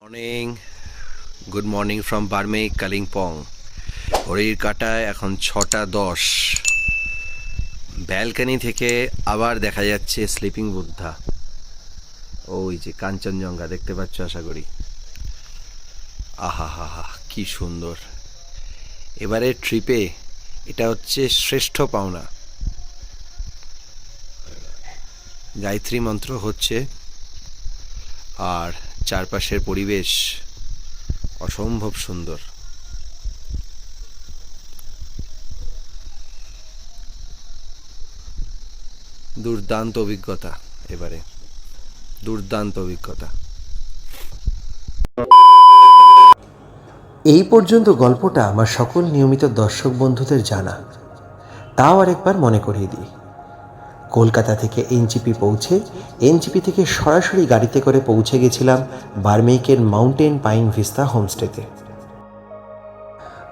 Morning, good morning from বার্মেই কালিম্পং। ঘড়ির কাঁটায় এখন 6টা 10। ব্যালকানি থেকে আবার দেখা যাচ্ছে স্লিপিং বুদ্ধা। ওই যে কাঞ্চনজঙ্ঘা দেখতে পাচ্ছ আশা করি। আহা হা হা, কি সুন্দর! এবারে ট্রিপে এটা হচ্ছে শ্রেষ্ঠ পাওনা। গায়ত্রী মন্ত্র হচ্ছে আর চারপাশের পরিবেশ অসম্ভব সুন্দর। দুর্দান্ত অভিজ্ঞতা, এবারে দুর্দান্ত অভিজ্ঞতা। এই পর্যন্ত গল্পটা আমার সকল নিয়মিত দর্শক বন্ধুদের জানা, তাও আরেকবার মনে করিয়ে দিই। কলকাতা থেকে এনজিপি পৌঁছে এনজিপি থেকে সরাসরি গাড়িতে করে পৌঁছে গেছিলাম বার্মেইকের মাউন্টেন পাইন ভিস্তা হোমস্টেতে।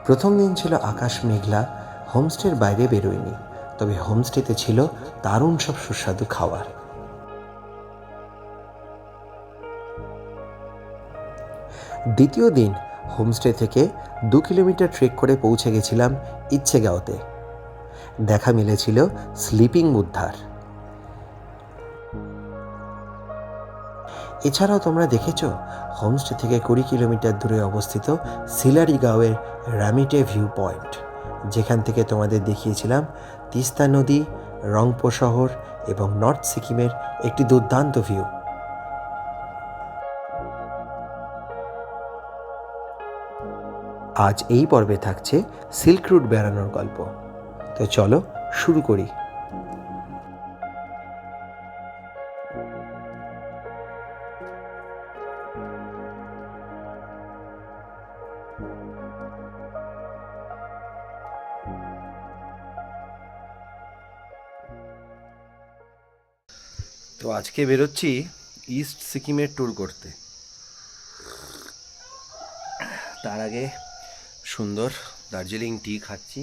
প্রথম দিন ছিল আকাশ মেঘলা, হোমস্টের বাইরে বেরোয়নি, তবে হোমস্টেতে ছিল দারুণ সব সুস্বাদু খাবার। দ্বিতীয় দিন হোমস্টে থেকে 2 কিলোমিটার ট্রেক করে পৌঁছে গেছিলাম ইচ্ছেগাঁওতে। দেখা মিলেছিল স্লিপিং বুদ্ধার। এছাড়াও তোমরা দেখেছ হোমস্টে থেকে 20 কিলোমিটার দূরে অবস্থিত সিলারিগাঁওয়ের রামিটে ভিউ পয়েন্ট, যেখান থেকে তোমাদের দেখিয়েছিলাম তিস্তা নদী, রংপো শহর এবং নর্থ সিকিমের একটি দুর্দান্ত ভিউ। আজ এই পর্বে থাকছে সিল্ক রুট বেড়ানোর গল্প। তো চলো শুরু করি। তো আজকে বেরোচ্ছি ইস্ট সিকিমের ট্যুর করতে। তার আগে সুন্দর দার্জিলিং টি খাচ্ছি,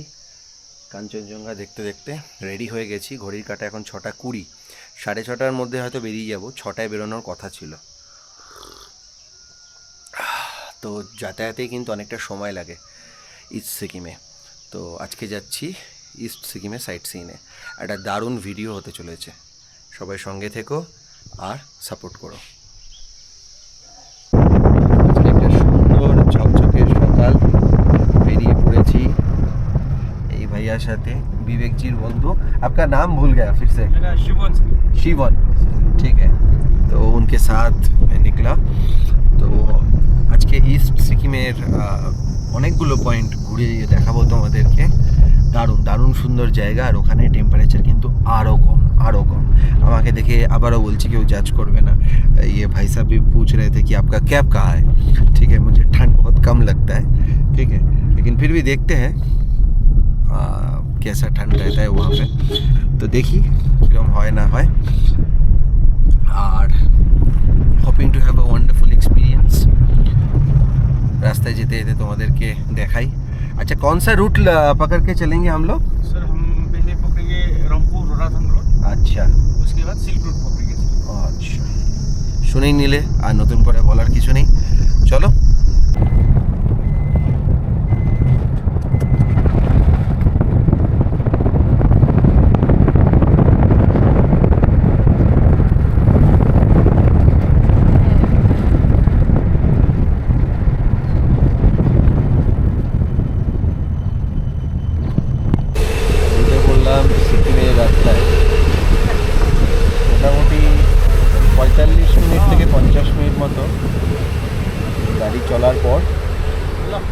কাঞ্চনজঙ্ঘা দেখতে দেখতে রেডি হয়ে গেছি। ঘড়ির কাঁটা এখন 6টা 20। 6:30টার মধ্যে হয়তো বেরিয়ে যাব, 6টায় বেরোনোর কথা ছিল। তো যাতায়াতেই কিন্তু অনেকটা সময় লাগে ইস্ট সিকিমে। তো আজকে যাচ্ছি ইস্ট সিকিমে সাইট সিইংয়ে। একটা দারুণ ভিডিও হতে চলেছে, সবাই সঙ্গে থেকো আর সাপোর্ট করো। একটা সুন্দর ঝকঝকে সকাল, বেরিয়ে পড়েছি এই ভাইয়ার সাথে, विवेकजीर बंधु। आपका नाम भूल गया फिर से? मेरा शिवन। शिवन, ठीक है। तो उनके साथ मैं निकला। তো আজকে ইস্ট সিকিমের অনেকগুলো পয়েন্ট ঘুরিয়ে দেখাবো তোমাদেরকে। দারুণ দারুণ সুন্দর জায়গা, আর ওখানে টেম্পারেচার কিন্তু আরও কম। আমাকে দেখে আবারও বলছি, কেউ জাজ করবে না। ये भाई साहब भी पूछ रहे थे कि आपका कैब कहाँ है। ठीक है, मुझे ठंड बहुत कम लगता है, ठीक है, लेकिन फिर भी देखते हैं कैसा ठंड रहता है वहाँ पे। तो देखी কিরম হয় না হয়। আর hoping to have a wonderful experience। रास्ते जेते जेते তোমাদেরকে দেখাই। अच्छा, कौन सा रूट पकड़ के चलेंगे हम लोग? सर हम पहले पकड़ेंगे रामपुर रोराथन रोड, अच्छा उसके बाद सिल्क रूट पकड़ेंगे। আচ্ছা, শুনেই নিলে, আর নতুন করে বলার কিছু নেই, চলো। ঢুকে পড়লাম সিকিমের রাস্তায়। মোটামুটি 45 মিনিট থেকে 50 মিনিট মতো গাড়ি চলার পর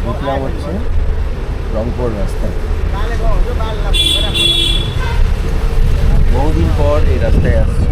ঢুকলাম হচ্ছে রংপুর রাস্তায়। বহুদিন পর এই রাস্তায় আসছি।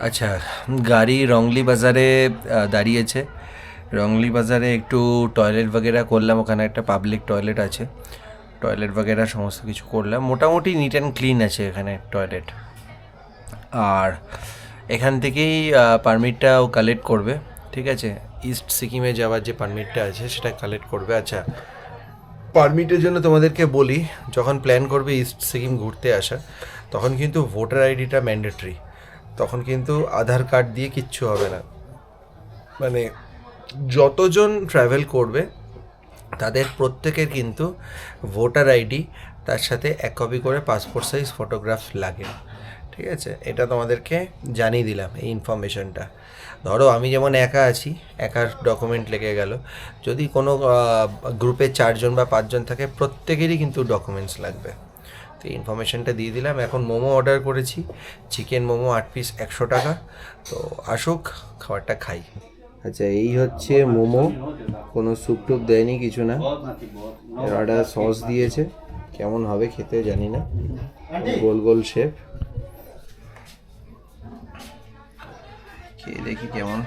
আচ্ছা, গাড়ি রংলি বাজারে দাঁড়িয়েছে। রংলি বাজারে একটু টয়লেট বগেরা করলাম, ওখানে একটা পাবলিক টয়লেট আছে, টয়লেট বগেরা সমস্ত কিছু করলাম। মোটামুটি নিট অ্যান্ড ক্লিন আছে এখানে টয়লেট। আর এখান থেকেই পারমিটটাও কালেক্ট করবে, ঠিক আছে? ইস্ট সিকিমে যাওয়ার যে পারমিটটা আছে সেটা কালেক্ট করবে। আচ্ছা, পারমিটের জন্য তোমাদেরকে বলি, যখন প্ল্যান করবে ইস্ট সিকিম ঘুরতে আসা, তখন কিন্তু ভোটার আইডিটা ম্যান্ডেটরি। তখন কিন্তু আধার কার্ড দিয়ে কিচ্ছু হবে না। মানে যতজন ট্রাভেল করবে তাদের প্রত্যেকের কিন্তু ভোটার আইডি, তার সাথে 1 কপি করে পাসপোর্ট সাইজ ফটোগ্রাফ লাগে, ঠিক আছে? এটা তোমাদেরকে জানিয়ে দিলাম এই ইনফরমেশনটা। ধরো আমি যেমন একা আছি, একার ডকুমেন্ট লেগে গেল, যদি কোনো গ্রুপে 4 জন বা 5 জন থাকে, প্রত্যেকেরই কিন্তু ডকুমেন্টস লাগবে। তো এই ইনফরমেশনটা দিয়ে দিলাম। এখন মোমো অর্ডার করেছি, চিকেন মোমো 8 পিস 100 টাকা। তো আসুক, খাবারটা খাই। আচ্ছা, এই হচ্ছে মোমো, কোনো স্যুপ টুপ দেয়নি, কিছু না। একটা সস দিয়েছে, কেমন হবে খেতে জানি না, গোল গোল শেপ। খেয়ে দেখি কেমন।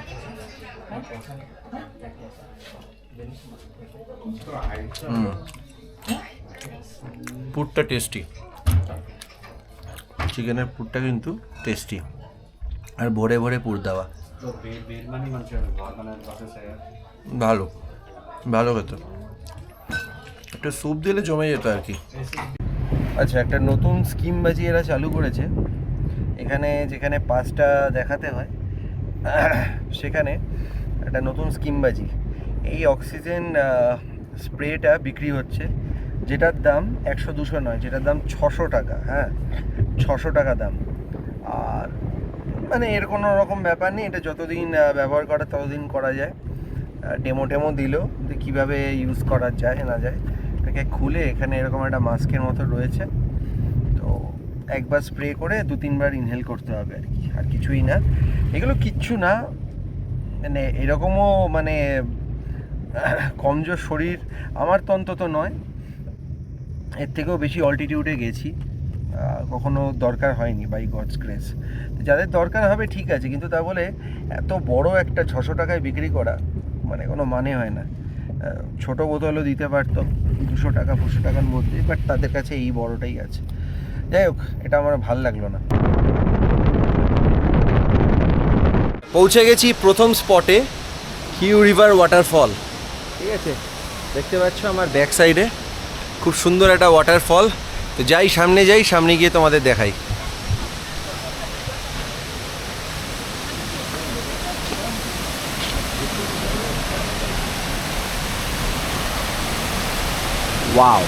পুরটা টেস্টি, চিকেনের পুরটা কিন্তু টেস্টি, আর ভরে ভরে পুর দেওয়া। ভালো ভালো খেতে, একটা স্যুপ দিলে জমে যেত আর কি। আচ্ছা, একটা নতুন স্কিম বাজি এরা চালু করেছে এখানে, যেখানে 5টা দেখাতে হয় সেখানে একটা নতুন স্কিম বাজি। এই অক্সিজেন স্প্রেটা বিক্রি হচ্ছে, যেটার দাম 100-200 নয়, যেটার দাম 600 টাকা। হ্যাঁ, 600 টাকা দাম। আর মানে এর কোনো রকম ব্যাপার নেই, এটা যতদিন ব্যবহার করা ততদিন করা যায়। টেমো দিল যে কীভাবে ইউজ করা যায় না যায়। এটাকে খুলে এখানে এরকম একটা মাস্কের মতো রয়েছে, তো একবার স্প্রে করে 2-3 বার ইনহেল করতে হবে আর কি, আর কিছুই না। এগুলো কিচ্ছু না, মানে এরকমও মানে কমজোর শরীর আমার তো অন্তত নয়, এর থেকেও বেশি অল্টিটিউডে গেছি, কখনো দরকার হয়নি বাই গডস গ্রেস। যাদের দরকার হবে ঠিক আছে, কিন্তু তা বলে এত বড় একটা 600 টাকায় বিক্রি করা মানে কোনো মানে হয় না। ছোট বোতলও দিতে পারতো 200 টাকা 400 টাকার মধ্যে, বাট তাদের কাছে এই বড়টাই আছে। যাই হোক, এটা আমার ভাল লাগলো না। পৌঁছে গেছি প্রথম স্পটে, হিউ রিভার ওয়াটারফল, ঠিক আছে? দেখতে পাচ্ছ আমার ব্যাক সাইডে খুব সুন্দর একটা ওয়াটারফল। তো যাই সামনে গিয়ে তোমাদের দেখাই। ওয়াও,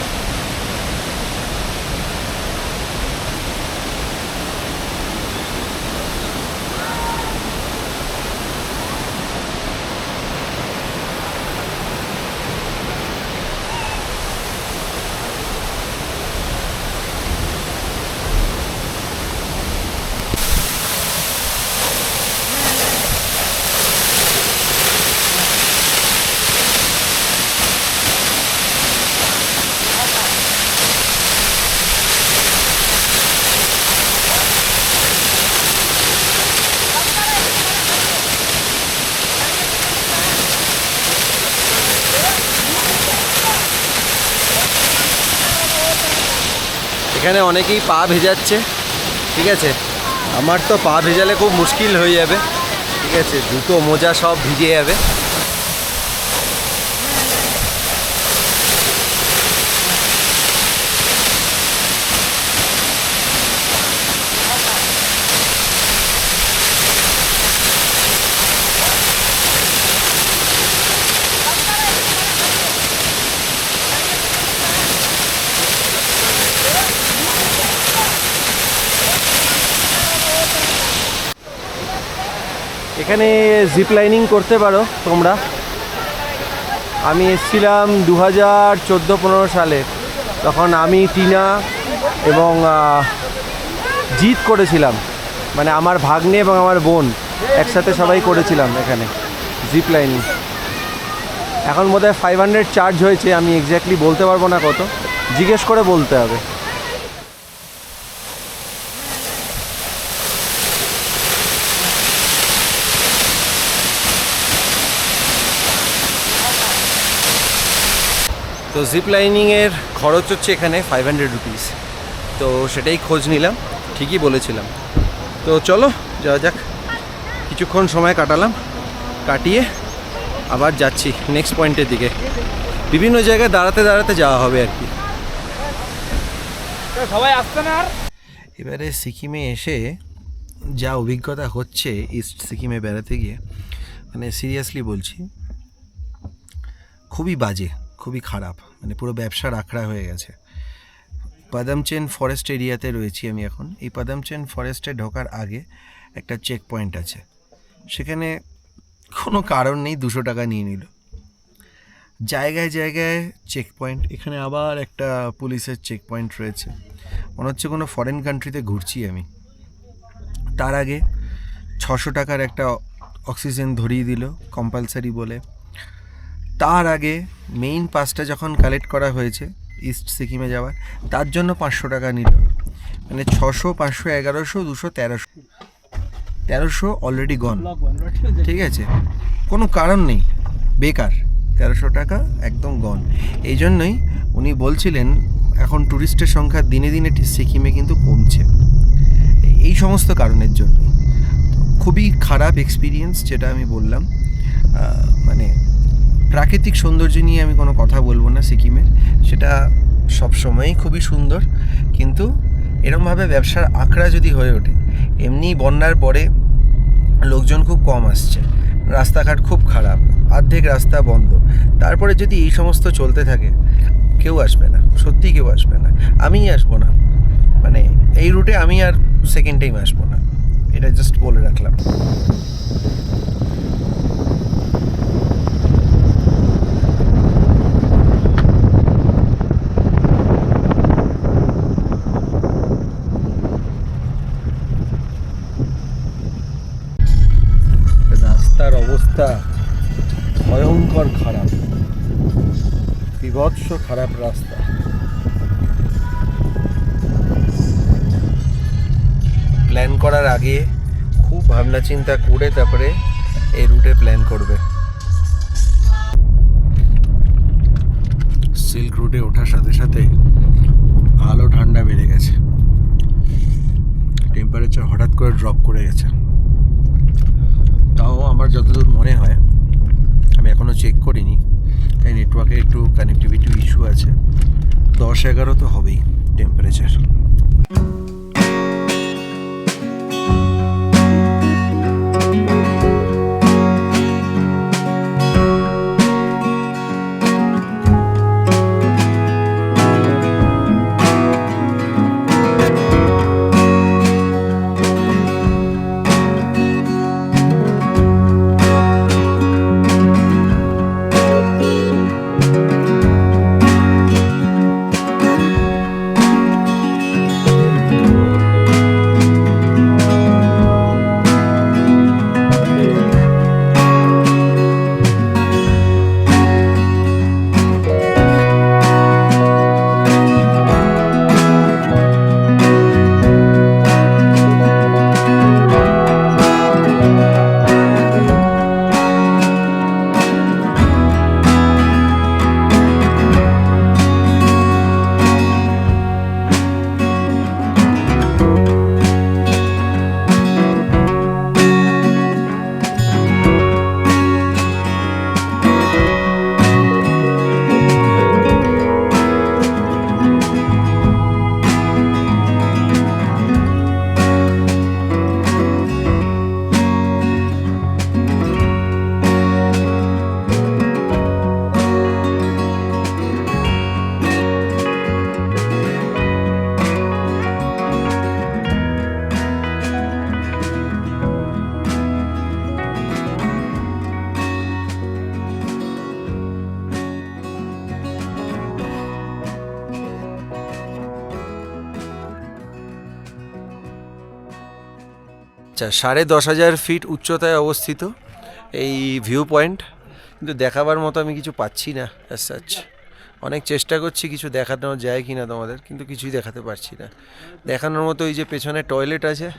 এখানে অনেকেই পা ভেজাচ্ছে, ঠিক আছে? আমার তো পা ভেজালে খুব মুশকিল হয়ে যাবে, ঠিক আছে? জুতো মোজা সব ভিজে যাবে। এখানে জিপ লাইনিং করতে পারো তোমরা। আমি এসেছিলাম 2014-15 সালে, তখন আমি, টিনা এবং জিৎ করেছিলাম, মানে আমার ভাগ্নে এবং আমার বোন একসাথে সবাই করেছিলাম এখানে জিপ লাইনিং। এখন বোধহয় 500 চার্জ হয়েছে, আমি এক্স্যাক্টলি বলতে পারবো না কত, জিজ্ঞেস করে বলতে হবে। তো জিপ লাইনিংয়ের খরচ হচ্ছে এখানে 500 রুপিস। তো সেটাই খোঁজ নিলাম, ঠিকই বলেছিলাম। তো চলো যাওয়া যাক। কিছুক্ষণ সময় কাটালাম, কাটিয়ে আবার যাচ্ছি নেক্সট পয়েন্টের দিকে। বিভিন্ন জায়গায় দাঁড়াতে দাঁড়াতে যাওয়া হবে আর কি। সবাই আসছে না আর? এবারে সিকিমে এসে যা অভিজ্ঞতা হচ্ছে ইস্ট সিকিমে বেড়াতে গিয়ে, মানে সিরিয়াসলি বলছি, খুবই বাজে, খুবই খারাপ, মানে পুরো ব্যবসার আখড়া হয়ে গেছে। পাদামচেন ফরেস্ট এরিয়াতে রয়েছি আমি এখন। এই পাদামচেন ফরেস্টে ঢোকার আগে একটা চেক পয়েন্ট আছে, সেখানে কোনো কারণ নেই 200 টাকা নিয়ে নিল। জায়গায় জায়গায় চেক পয়েন্ট, এখানে আবার একটা পুলিশের চেক পয়েন্ট রয়েছে, মনে হচ্ছে কোনো ফরেন কান্ট্রিতে ঘুরছি আমি। তার আগে 600 টাকার একটা অক্সিজেন ধরিয়ে দিল কম্পালসারি বলে। তার আগে মেইন পাসটা যখন কালেক্ট করা হয়েছে ইস্ট সিকিমে যাওয়ার, তার জন্য 500 টাকা নিল। মানে 600, 500, 1100, 200, 1300 অলরেডি গন। ঠিক আছে, কোনো কারণ নেই, বেকার 1300 টাকা একদম গন। এই জন্যই উনি বলছিলেন এখন ট্যুরিস্টের সংখ্যা দিনে দিনে সিকিমে কিন্তু কমছে, এই সমস্ত কারণের জন্য। খুবই খারাপ এক্সপিরিয়েন্স, যেটা আমি বললাম। মানে প্রাকৃতিক সৌন্দর্য নিয়ে আমি কোনো কথা বলবো না সিকিমের, সেটা সবসময়ই খুবই সুন্দর, কিন্তু এরমভাবে ব্যবসার আখড়া যদি হয়ে ওঠে, এমনি বন্যার পরে লোকজন খুব কম আসছে, রাস্তাঘাট খুব খারাপ, অর্ধেক রাস্তা বন্ধ, তারপরে যদি এই সমস্ত চলতে থাকে, কেউ আসবে না, সত্যি কেউ আসবে না। আমিই আসবো না, মানে এই রুটে আমি আর সেকেন্ড টাইম আসবো না, এটা জাস্ট বলে রাখলাম। রাস্তার অবস্থা ভয়ঙ্কর খারাপ, বিভৎস খারাপ রাস্তা। প্ল্যান করার আগে খুব ভাবনা চিন্তা করে তারপরে এই রুটে প্ল্যান করবে। সিল্ক রুটে ওঠার সাথে সাথে ভালো ঠান্ডা বেড়ে গেছে, টেম্পারেচার হঠাৎ করে ড্রপ করে গেছে। তাও আমার যতদূর মনে হয়, আমি এখনও চেক করিনি, তাই নেটওয়ার্কে একটু কানেক্টিভিটি ইস্যু আছে, 10-11 তো হবেই টেম্পারেচার। আচ্ছা, 10,500 ফিট উচ্চতায় অবস্থিত এই ভিউ পয়েন্ট, কিন্তু দেখাবার মতো আমি কিছু পাচ্ছি না অ্যাজ সাচ। অনেক চেষ্টা করছি কিছু দেখানো যায় কি না তোমাদের, কিন্তু কিছুই দেখাতে পারছি না। দেখানোর মতো এই যে পেছনে টয়লেট আছে,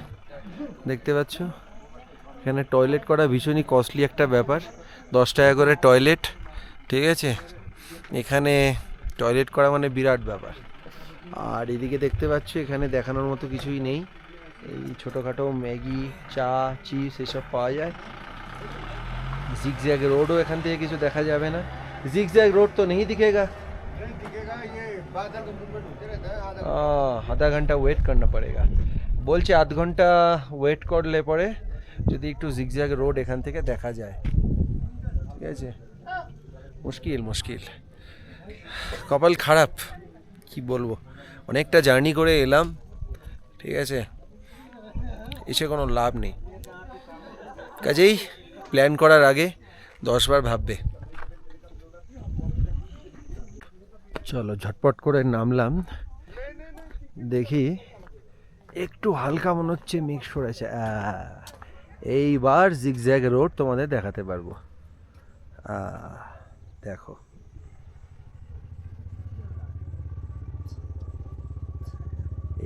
দেখতে পাচ্ছ, এখানে টয়লেট করা ভীষণই কস্টলি একটা ব্যাপার, 10 টাকা করে টয়লেট। ঠিক আছে, এখানে টয়লেট করা মানে বিরাট ব্যাপার। আর এদিকে দেখতে পাচ্ছ এখানে দেখানোর মতো কিছুই নেই, এই ছোটোখাটো ম্যাগি, চা, চিপস এসব পাওয়া যায়। জিগজ্যাগ रोड এখান থেকে কিছু দেখা যাবে না। জিগজ্যাগ रोड तो नहीं दिखेगा, आधा घंटा ওয়েট करना पड़ेगा। বলছে আধ ঘন্টা ওয়েট করলে পরে যদি একটু জিগজ্যাগ রোড এখান থেকে দেখা যায়। ঠিক আছে, মুশকিল মুশকিল, কপাল খারাপ, কি বলবো। অনেকটা জার্নি করে এলাম, ঠিক আছে, এসে কোনো লাভ নেই। কাজেই প্ল্যান করার আগে 10 বার ভাববে। চলো ঝটপট করে নামলাম, দেখি একটু হালকা মনে হচ্ছে মেঘ সরেছে। এইবার জিগজ্যাগ রোড তোমাদের দেখাতে পারবো। দেখো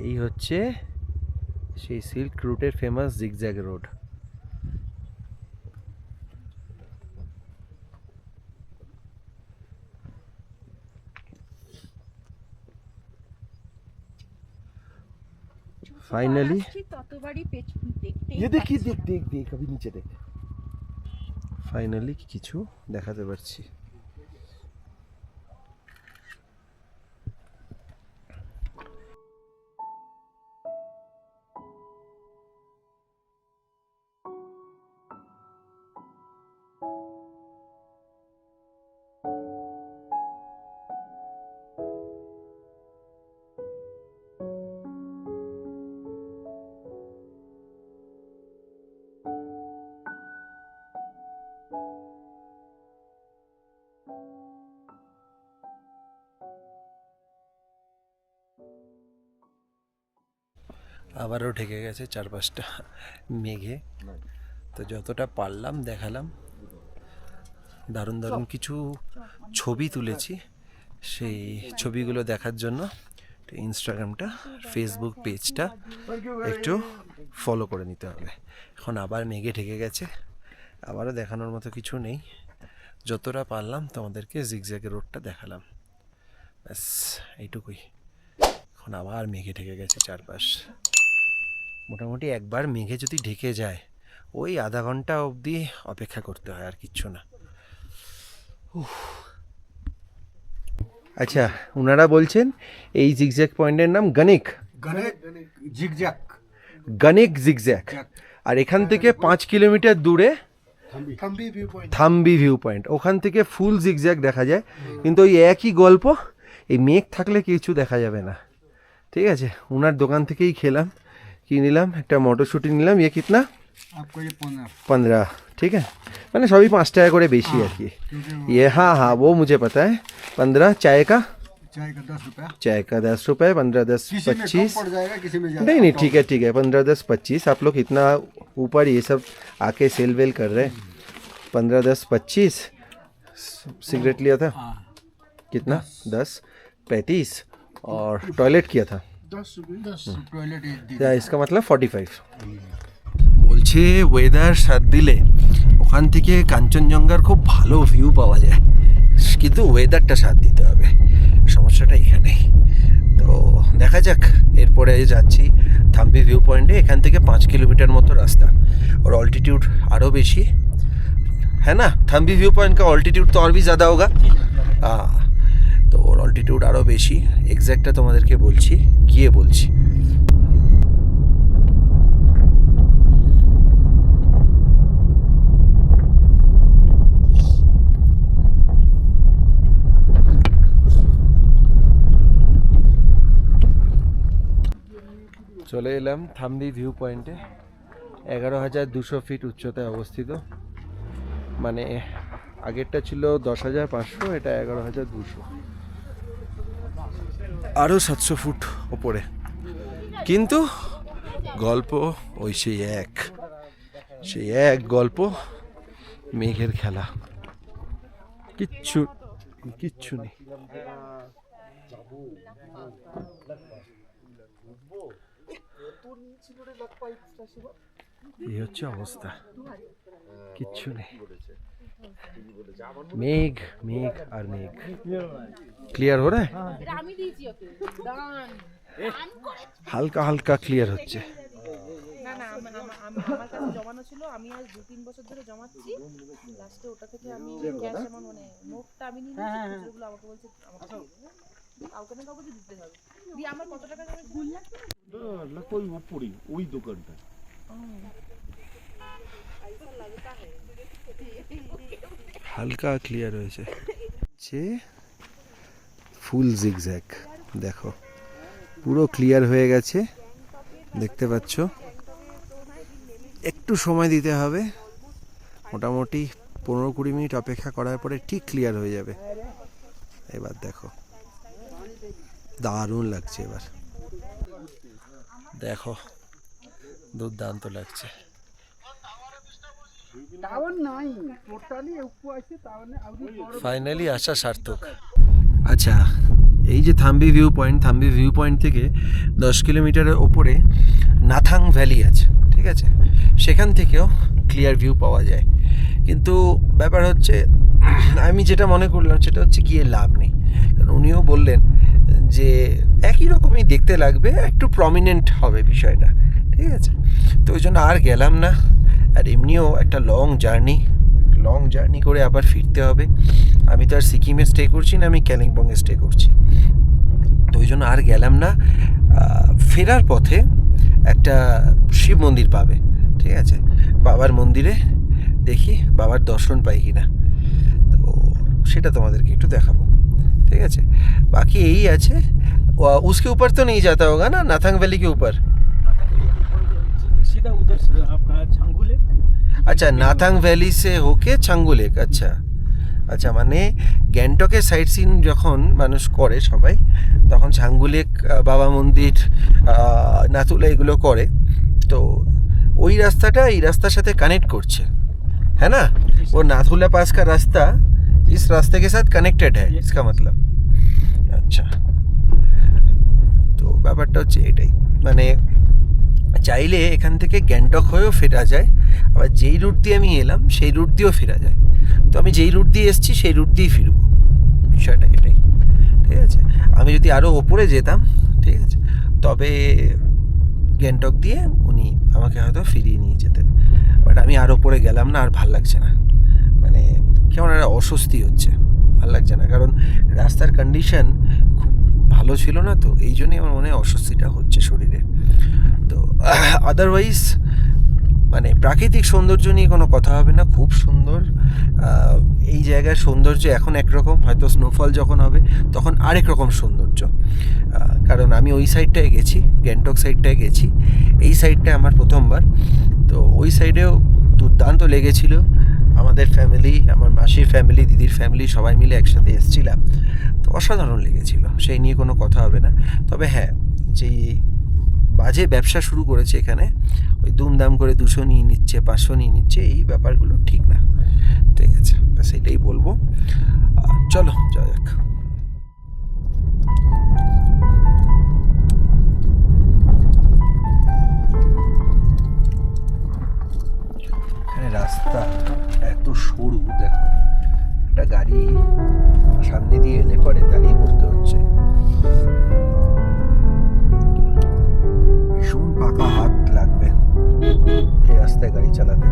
এই হচ্ছে সেই সিল্ক রুটের ফেমাস জিগজ্যাগ রোড। फाइनली ये देखिए, देख देख देख अभी नीचे देख, फाइनली কিছু দেখাতে পারছি। আবারও ঢেকে গেছে চারপাশটা মেঘে, তো যতটা পারলাম দেখালাম। দারুণ দারুণ কিছু ছবি তুলেছি, সেই ছবিগুলো দেখার জন্য ইনস্টাগ্রামটা, ফেসবুক পেজটা একটু ফলো করে নিতে হবে। এখন আবার মেঘে ঢেকে গেছে, আবারও দেখানোর মতো কিছু নেই। যতটা পারলাম তোমাদেরকে জিগজ্যাগ রোডটা দেখালাম, ব্যাস এইটুকুই। এখন আবার মেঘে ঢেকে গেছে চারপাশ। মোটামুটি একবার মেঘে যদি ঢেকে যায় ওই আধা ঘন্টা অবধি অপেক্ষা করতে হয়, আর কিচ্ছু না। আচ্ছা, ওনারা বলছেন এই জিগজ্যাগ পয়েন্টের নাম গণিক জিগজ্যাগ, গণিক জিগজ্যাগ। আর এখান থেকে 5 কিলোমিটার দূরে থাম্বি ভিউ পয়েন্ট, ওখান থেকে ফুল জিগজ্যাগ দেখা যায়। কিন্তু ওই একই গল্প, এই মেঘ থাকলে কিছু দেখা যাবে না। ঠিক আছে, ওনার দোকান থেকেই খেলাম, কি নিলাম, একটা মটরশুঁটি নিলাম। ইয়ে কিতনা? 15। ঠিক আছে, মানে সবই 5 টাকা করে বেশি আর কি। ये हाँ हाँ वो मुझे पता है। 15 चाय का 10 रुपया, चाय का 10 रुपये, 15 10 किसी में कम 25। पड़ जाएगा, किसी में नहीं नहीं ठीक है ठीक है, 15 10 25। आप लोग इतना ऊपर ये सब आके सेल वेल कर रहे हैं। 15 10 25। सिगरेट लिया था कितना? 10 35। और टॉयलेट किया था 10 टॉयलेट या इसका मतलब 45। বলছে ওয়েদার সাথ দিলে ওখান থেকে কাঞ্চনজঙ্ঘার খুব ভালো ভিউ পাওয়া যায়, কিন্তু ওয়েদারটা সাথ দিতে হবে, সমস্যাটা এখানেই। তো দেখা যাক, এরপরে যাচ্ছি থাম্বি ভিউ পয়েন্টে। এখান থেকে 5 কিলোমিটার মতো রাস্তা, और ऑल्टीट्यूड আরও বেশি है ना। থাম্বি ভিউ পয়েন্ট का ऑल्टीट्यूड तो और भी ज़्यादा होगा। हाँ, তো ওর অল্টিটিউড আরও বেশি। এক্স্যাক্টটা তোমাদেরকে বলছি, গিয়ে বলছি। চলে এলাম থাম্বি ভিউ পয়েন্টে। 11,200 ফিট উচ্চতায় অবস্থিত, মানে আগেরটা ছিল 10,500, এটা 11,200, আরও 700 ফুট ওপরে। কিন্তু গল্প ওই সেই এক গল্প, মেঘের খেলা, কিচ্ছু কিচ্ছু নেই। এই হচ্ছে অবস্থা, কিচ্ছু নেই, মেঘ মেঘ আর মেঘ। ক্লিয়ার हो रहा है, হালকা হালকা ক্লিয়ার হচ্ছে। না না আমার কাছে জমানো ছিল, আমি আজ 2-3 বছর ধরে জমাচ্ছি। লাস্টে ওটা থেকে আমি ক্যাশ অ্যামাউন্ট মানে নোটটা আমি নিয়ে নিয়েছি, খুচরোগুলো আমাকে বলছে আমাকে দিয়ে দেবে, কাউকে না কাউকে দিতে হবে। দিয়ে আমার কত টাকা যাবে? 2 লাখ টাকা ওই উপরে ওই দোকানটা। হালকা ক্লিয়ার হয়েছে, যে ফুল জিগজ্যাগ দেখো, পুরো ক্লিয়ার হয়ে গেছে, দেখতে পাচ্ছ। একটু সময় দিতে হবে, মোটামুটি 15-20 মিনিট অপেক্ষা করার পরে ঠিক ক্লিয়ার হয়ে যাবে। এবার দেখো দারুণ লাগছে, এবার দেখো দুর্দান্ত লাগছে। ফাইনালি আসা সার্থক। আচ্ছা, এই যে থাম্বি ভিউ পয়েন্ট থেকে 10 কিলোমিটারের ওপরে নাথাং ভ্যালি আছে, ঠিক আছে, সেখান থেকেও ক্লিয়ার ভিউ পাওয়া যায়। কিন্তু ব্যাপার হচ্ছে, আমি যেটা মনে করলাম সেটা হচ্ছে গিয়ে লাভ নেই, কারণ উনিও বললেন যে একই রকমই দেখতে লাগবে, একটু প্রমিনেন্ট হবে বিষয়টা, ঠিক আছে। তো ওই জন্য আর গেলাম না। আর এমনিও একটা লং জার্নি করে আবার ফিরতে হবে। আমি তো আর সিকিমে স্টে করছি না, আমি কালিম্পংয়ে স্টে করছি, তো ওই জন্য আর গেলাম না। ফেরার পথে একটা শিব মন্দির পাবে, ঠিক আছে, বাবার মন্দিরে দেখি বাবার দর্শন পাই কিনা, তো সেটা তোমাদেরকে একটু দেখাবো, ঠিক আছে। বাকি এই আছে, उसके ऊपर तो नहीं जाता होगा ना, नाथांग वैली के ऊपर? सीधा उधर से आपका छांगू लेक। अच्छा, नाथांग ভ্যালি से होके ছাঙ্গু লেক। আচ্ছা আচ্ছা, মানে গ্যাংটকের সাইট সিন যখন মানুষ করে সবাই, তখন ছাঙ্গু লেক, বাবা মন্দির, নাথুলা এগুলো করে। তো ওই রাস্তাটা এই রাস্তার সাথে কানেক্ট করছে, है ना? वो नाथुला पास का रास्ता इस रास्ते के साथ कनेक्टेड है, इसका मतलब। আচ্ছা, তো ব্যাপারটা হচ্ছে এটাই, মানে চাইলে এখান থেকে গ্যাংটক হয়েও ফেরা যায়, আবার যেই রুট দিয়ে আমি এলাম সেই রুট দিয়েও ফেরা যায়। তো আমি যেই রুট দিয়ে এসেছি সেই রুট দিয়েই ফিরব, বিষয়টা এটাই, ঠিক আছে। আমি যদি আরও ওপরে যেতাম, ঠিক আছে, তবে গ্যাংটক দিয়ে উনি আমাকে হয়তো ফিরিয়ে নিয়ে যেতেন, বাট আমি আর ওপরে গেলাম না, আর ভাল লাগছে না, মানে কেমন একটা অস্বস্তি হচ্ছে, ভাল লাগছে না, কারণ রাস্তার কন্ডিশন খুব ভালো ছিল না, তো এই জন্যই আমার মনে হয় অস্বস্তিটা হচ্ছে শরীরে। তো আদারওয়াইজ মানে প্রাকৃতিক সৌন্দর্য নিয়ে কোনো কথা হবে না, খুব সুন্দর। এই জায়গার সৌন্দর্য এখন একরকম, হয়তো স্নোফল যখন হবে তখন আরেক রকম সৌন্দর্য, কারণ আমি ওই সাইডটায় গেছি, গ্যাংটক সাইডটায় গেছি, এই সাইডটায় আমার প্রথমবার। তো ওই সাইডেও দুর্দান্ত লেগেছিল, আমাদের ফ্যামিলি, আমার মাসির ফ্যামিলি, দিদির ফ্যামিলি সবাই মিলে একসাথে এসেছিলাম, তো অসাধারণ লেগেছিল, সেই নিয়ে কোনো কথা হবে না। তবে হ্যাঁ, যেই বাজে ব্যবসা শুরু করেছে এখানে, ওই দুমদাম করে 200 নিয়ে নিচ্ছে, 500 নিয়ে নিচ্ছে, এই ব্যাপারগুলো ঠিক না, ঠিক আছে, ব্যাস এটাই বলবো। চলো যাওয়া যাক। এখানে রাস্তা এত সরু, দেখো একটা গাড়ি সামনে দিয়ে এলে পরে দাঁড়িয়ে পড়তে হচ্ছে, ভীষণ পাকা হাত লাগবে এই রাস্তায় গাড়ি চালাতে।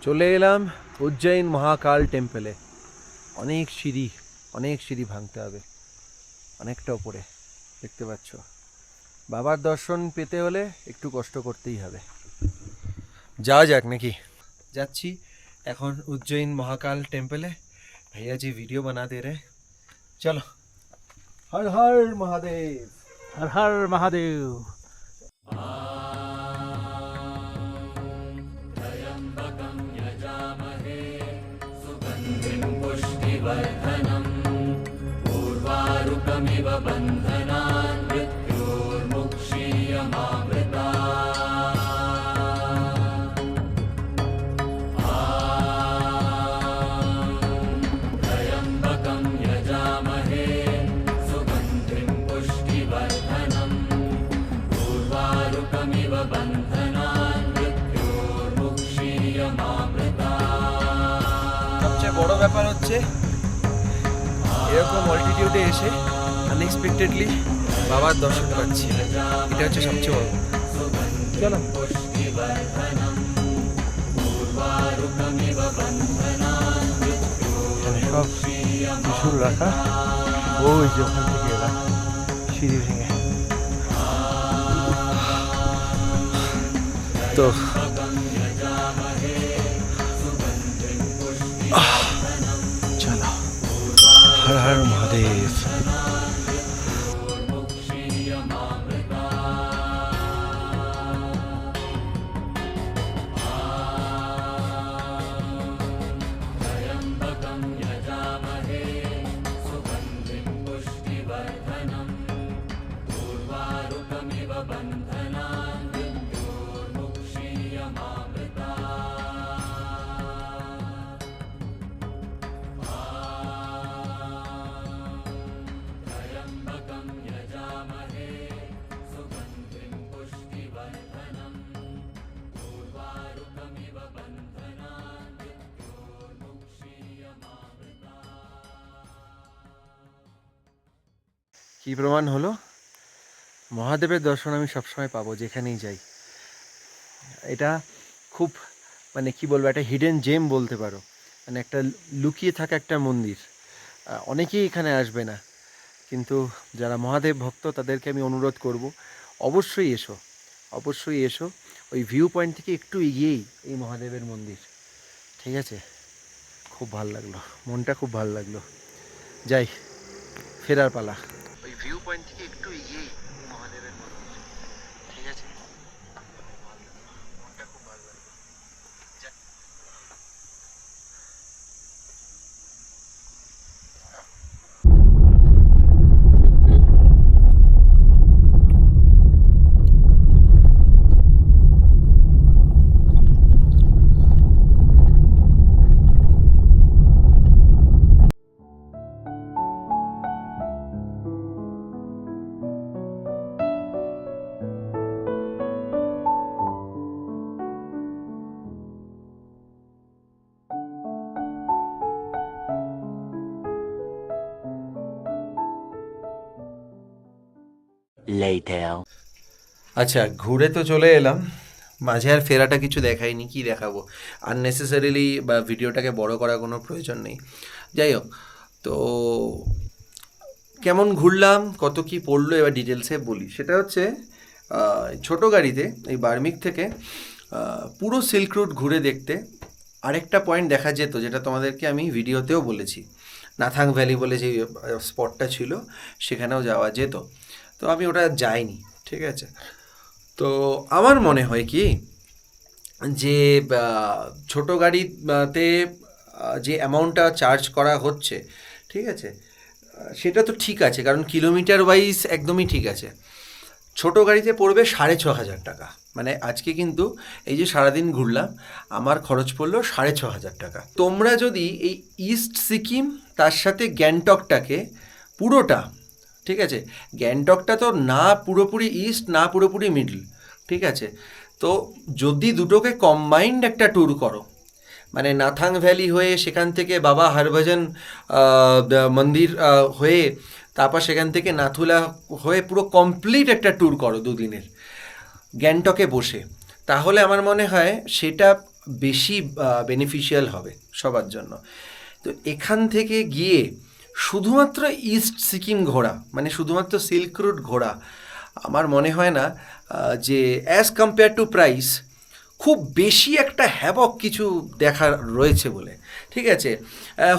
চলে এলাম উজ্জয়ন মহাকাল টেম্পলে। অনেক সিঁড়ি ভাঙতে হবে, অনেকটা উপরে, দেখতে পাচ্ছ। বাবার দর্শন পেতে হলে একটু কষ্ট করতেই হবে। যাওয়া যাক নাকি? যাচ্ছি এখন উজ্জয়ন মহাকাল টেম্পলে। भैया जी वीडियो बना दे रहे, चलो। हर हर महादेव, हर हर महादेव। पुष्टिवर्धनम् पूर्वारुकमिव बन्धनान् मृत्योर्मुक्षीयमामृता। उर्वारुकमिव बन्धनान् मृत्योर्मुक्षीयमामृतात्। সবচেয়ে বড় ব্যাপার হচ্ছে এরকম অল্টিটিউডে এসে আনএক্সপেক্টেডলি বাবার দর্শন পাচ্ছি, এটা হচ্ছে সবচেয়ে বড়। চলো সব ত্রিশূল রাখা, ওই যে ওখান থেকে এলাম সিঁড়ি ভেঙে। তো চলো, হর হর মহাদেব। কি প্রমাণ হলো? মহাদেবের দর্শন আমি সবসময় পাবো যেখানেই যাই। এটা খুব মানে কি বলবো, একটা হিডেন জেম বলতে পারো, মানে একটা লুকিয়ে থাকা একটা মন্দির। অনেকেই এখানে আসবে না, কিন্তু যারা মহাদেব ভক্ত তাদেরকে আমি অনুরোধ করব, অবশ্যই এসো, অবশ্যই এসো। ওই ভিউ পয়েন্ট থেকে একটু এগিয়েই এই মহাদেবের মন্দির, ঠিক আছে? খুব ভালো লাগলো, মনটা খুব ভালো লাগলো। যাই, ফেরার পালা। ওই ভিউ পয়েন্ট থেকে একটু এগিয়েই মহাদেবের মন্দির, ঠিক আছে? মনটা খুব ভালো লাগলো। আচ্ছা, ঘুরে তো চলে এলাম, মাঝে আর ফেরাটা কিছু দেখাইনি, কি দেখাবো? আননেসেসারিলি বা ভিডিওটাকে বড় করার কোনো প্রয়োজন নেই। যাই হোক, তো কেমন ঘুরলাম, কত কি পড়লো, এবার ডিটেলসে বলি। সেটা হচ্ছে ছোট গাড়িতে এই বার্মিক থেকে পুরো সিল্ক রুট ঘুরে দেখতে আরেকটা পয়েন্ট দেখা যেত, যেটা তোমাদেরকে আমি ভিডিওতেও বলেছি, নাথাং ভ্যালি বলে যে স্পটটা ছিল, সেখানেও যাওয়া যেত। তো আমি ওটা যাইনি, ঠিক আছে? তো আমার মনে হয় কি, যে ছোট গাড়িতে যে অ্যামাউন্টটা চার্জ করা হচ্ছে, ঠিক আছে, সেটা তো ঠিক আছে, কারণ কিলোমিটার ওয়াইজ একদমই ঠিক আছে। ছোট গাড়িতে পড়বে 6,500 টাকা, মানে আজকে কিন্তু এই যে সারাদিন ঘুরলাম, আমার খরচ পড়লো 6,500 টাকা। তোমরা যদি এই ইস্ট সিকিম তার সাথে গ্যাংটকটাকে পুরোটা, ঠিক আছে, গ্যাংটকটা তো না পুরোপুরি ইস্ট না পুরোপুরি মিডল, ঠিক আছে, তো যদি দুটোকে কম্বাইন্ড একটা ট্যুর করো, মানে নাথাং ভ্যালি হয়ে সেখান থেকে বাবা হরভজন মন্দির হয়ে তারপর সেখান থেকে নাথুলা হয়ে পুরো কমপ্লিট একটা ট্যুর করো 2 দিনের গ্যাংটকে বসে, তাহলে আমার মনে হয় সেটা বেশি বেনিফিশিয়াল হবে সবার জন্য। তো এখান থেকে গিয়ে শুধুমাত্র ইস্ট সিকিম ঘোরা, মানে শুধুমাত্র সিল্ক রুট ঘোরা, আমার মনে হয় না যে অ্যাজ কম্পেয়ার টু প্রাইস খুব বেশি একটা হ্যাবক কিছু দেখার রয়েছে বলে, ঠিক আছে?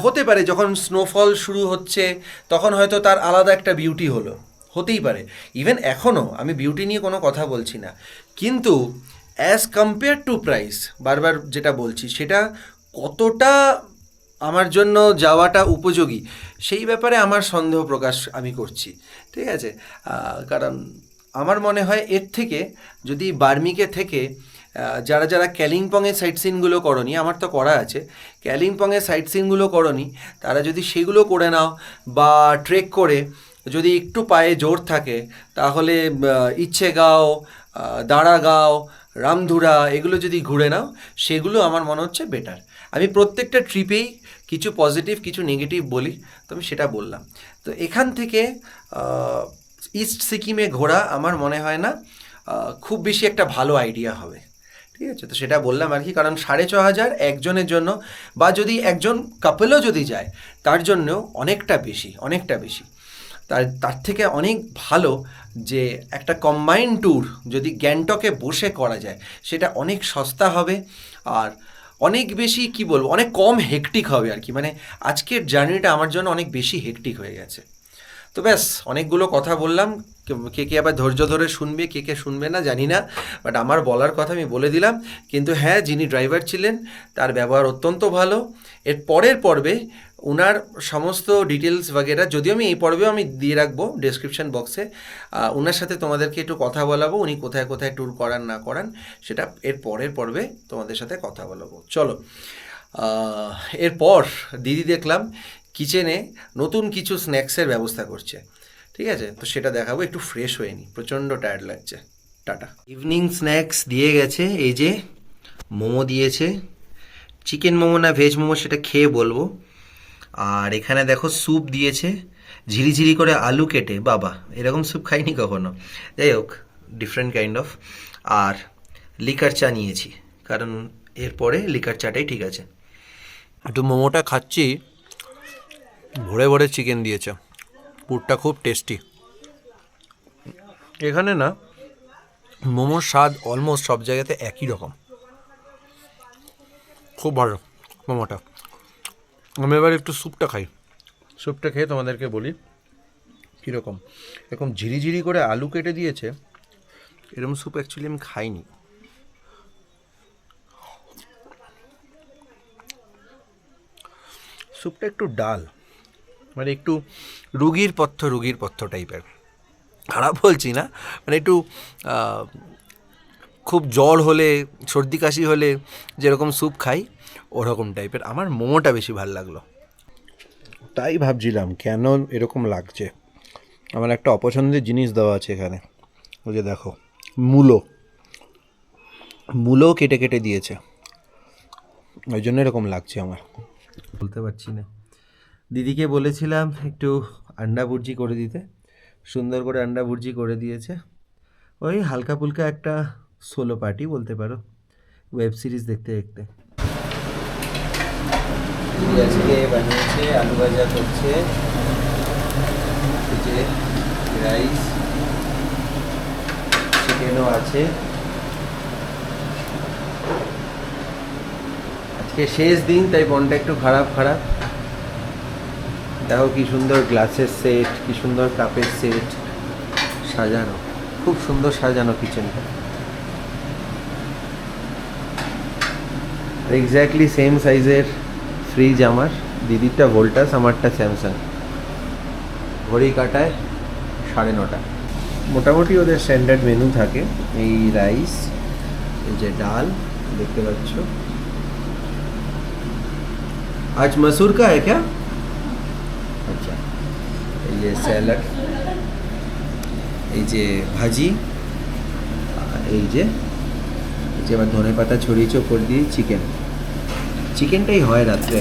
হতে পারে যখন স্নোফল শুরু হচ্ছে তখন হয়তো তার আলাদা একটা বিউটি হলো, হতেই পারে। ইভেন এখনও আমি বিউটি নিয়ে কোনো কথা বলছি না, কিন্তু অ্যাজ কম্পেয়ার টু প্রাইস, বারবার যেটা বলছি, সেটা কতটা আমার জন্য যাওয়াটা উপযোগী, সেই ব্যাপারে আমার সন্দেহ প্রকাশ আমি করছি, ঠিক আছে? কারণ আমার মনে হয় এর থেকে যদি বার্মিকে থেকে যারা যারা কালিম্পংয়ের সাইট সিনগুলো করনি, আমার তো করা আছে, কালিম্পংয়ের সাইট সিনগুলো করনি, তারা যদি সেগুলো করে নাও বা ট্রেক করে যদি একটু পায়ে জোর থাকে তাহলে ইচ্ছেগাঁও, দাঁড়াগাঁও, রামধুরা এগুলো যদি ঘুরে নাও, সেগুলো আমার মনে হচ্ছে বেটার। আমি প্রত্যেকটা ট্রিপেই কিছু পজিটিভ কিছু নেগেটিভ বলি, তো আমি সেটা বললাম। তো এখান থেকে ইস্ট সিকিমে ঘোরা আমার মনে হয় না খুব বেশি একটা ভালো আইডিয়া হবে, ঠিক আছে? তো সেটা বললাম আর কি, কারণ 6,500 একজনের জন্য, বা যদি একজন কাপলও যদি যায় তার জন্যও অনেকটা বেশি। তার থেকে অনেক ভালো যে একটা কম্বাইন্ড ট্যুর যদি গ্যাংটকে বসে করা যায়, সেটা অনেক সস্তা হবে আর অনেক বেশি কি বলবো, অনেক কম হেকটিক হবে আর কি। মানে আজকের জার্নিটা আমার জন্য অনেক বেশি হেকটিক হয়ে গেছে। তো ব্যাস, অনেকগুলো কথা বললাম, কে আবার ধৈর্য ধরে শুনবে, কে শুনবে না জানি না, বাট আমার বলার কথা আমি বলে দিলাম। কিন্তু হ্যাঁ, যিনি ড্রাইভার ছিলেন তার ব্যবহার অত্যন্ত ভালো। এর পরের পর্বে ওনার সমস্ত ডিটেলস বাগেরা, যদিও আমি এই পর্বেও আমি দিয়ে রাখবো ডেসক্রিপশন বক্সে, ওনার সাথে তোমাদেরকে একটু কথা বলাবো, উনি কোথায় কোথায় ট্যুর করান না করান সেটা এর পরের পর্বে তোমাদের সাথে কথা বলাবো। চলো, এরপর দিদি দেখলাম কিচেনে নতুন কিছু স্ন্যাক্সের ব্যবস্থা করছে, ঠিক আছে? তো সেটা দেখাবো, একটু ফ্রেশ হয়ে নি, প্রচণ্ড টায়ার্ড লাগছে। টাটা। ইভিনিং স্ন্যাক্স দিয়ে গেছে, এই যে মোমো দিয়েছে, চিকেন মোমো না ভেজ মোমো সেটা খেয়ে বলবো। আর এখানে দেখো স্যুপ দিয়েছে, ঝিরিঝিরি করে আলু কেটে, বাবা এরকম স্যুপ খাইনি কখনো, যাই হোক ডিফারেন্ট কাইন্ড অফ। আর লিকার চা নিয়েছি, কারণ এরপরে লিকার চাটাই ঠিক আছে। একটু মোমোটা খাচ্ছি, ভরে ভরে চিকেন দিয়েছে, পুরটা খুব টেস্টি। এখানে না মোমোর স্বাদ অলমোস্ট সব জায়গাতে একই রকম, খুব ভালো মোমোটা। আমি এবার একটু স্যুপটা খাই, স্যুপটা খেয়ে তোমাদেরকে বলি কীরকম। এরকম ঝিরিঝিরি করে আলু কেটে দিয়েছে, এরকম স্যুপ অ্যাকচুয়ালি আমি খাইনি। স্যুপটা একটু ডাল, মানে একটু রুগীর পথ্য টাইপের, খারাপ বলছি না, মানে একটু খুব জ্বর হলে, সর্দি কাশি হলে যেরকম স্যুপ খাই ওরকম টাইপের। আমার মোমোটা বেশি ভালো লাগলো, তাই ভাবছিলাম কেন এরকম লাগছে। আমার একটা অপছন্দের জিনিস দেওয়া আছে এখানে, ওই যে দেখো মূলো কেটে কেটে দিয়েছে, ওই জন্য এরকম লাগছে আমার, বলতে পারছি না। দিদিকে বলেছিলাম একটু আন্ডা ভুর্জি করে দিতে, সুন্দর করে আন্ডা ভুর্জি করে দিয়েছে। ওই হালকা ফুলকা একটা সোলো পার্টি বলতে পারো, ওয়েব সিরিজ দেখতে দেখতে। আজকে বানিয়েছে আলু ভাজা করছে, রাইস, চিকেনও আছে। আজকে শেষ দিন, তাই মনটা একটু খারাপ। দেখো কি সুন্দর গ্লাসের সেট, কি সুন্দর কাপের সেট সাজানো, খুব সুন্দর সাজানো কিচেনটা। এক্স্যাক্টলি সেম সাইজের ফ্রিজ আমার, দিদিরটা ভোল্টাস, আমারটা স্যামসাং। ঘড়ি কাটায় 9:30। মোটামুটি ওদের স্ট্যান্ডার্ড মেনু থাকে, এই রাইস, এই যে ডাল দেখতে পাচ্ছ। আজ মসুর কা হ্যাঁ ক্যা? আচ্ছা, এই যে স্যালাড, এই যে ভাজি, এই যে আবার ধনে পাতা ছড়িয়েছে ওপর দিয়ে চিকেনটাই হয় রাত্রে।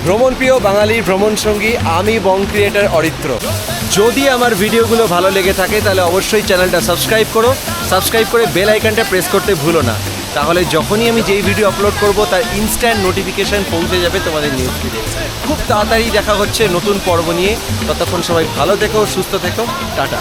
ভ্রমণপ্রিয় বাঙালির ভ্রমণ সঙ্গী আমি বং ক্রিয়েটর অরিত্র। যদি আমার ভিডিওগুলো ভালো লেগে থাকে তাহলে অবশ্যই চ্যানেলটা সাবস্ক্রাইব করে বেল আইকনটা প্রেস করতে ভুলো না, তাহলে যখনই আমি যেই ভিডিও আপলোড করব তার ইনস্ট্যান্ট নোটিফিকেশান পৌঁছে যাবে তোমাদের নিউজ ফিডে। খুব তাড়াতাড়ি দেখা হচ্ছে নতুন পর্ব নিয়ে, ততক্ষণ সবাই ভালো থেকো, সুস্থ থেকো, টাটা।